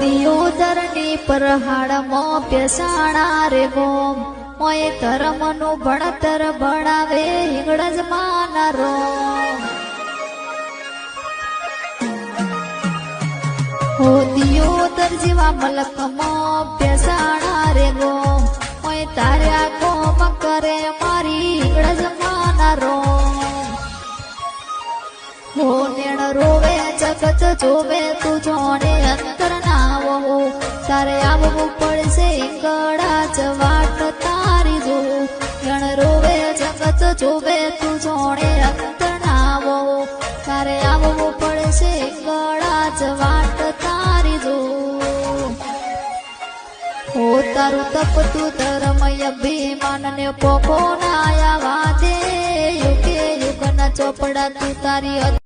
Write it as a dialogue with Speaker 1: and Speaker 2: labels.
Speaker 1: દિયોદરની પરહાડમાં બેસાણા રે ગોમ મોય ધર્મનું ભણતર ભણાવે હિંગળજ માના રોમ હો દિયોદર જેવા મલકમાં બેસાણા રે ગોમ મોય તાર્યા કોમ કરે મારી હિંગળજ માના રોમ હો નેણ રોવે જગત જોવે તું જોણે અંતર ના વહુ તારે આવવું પડશે હિંગળા જ વાટ તારી જો નેણ રોવે જગત જોવે તું જોણે અંતર ના વહુ તારે આવવું પડશે હિંગળા જ વાટ તારી જો હો તારું તપતું ધર્મય અભિમાન ને પોપો ના આયા વાદે યુગે યુગના ચોપડા તું તારી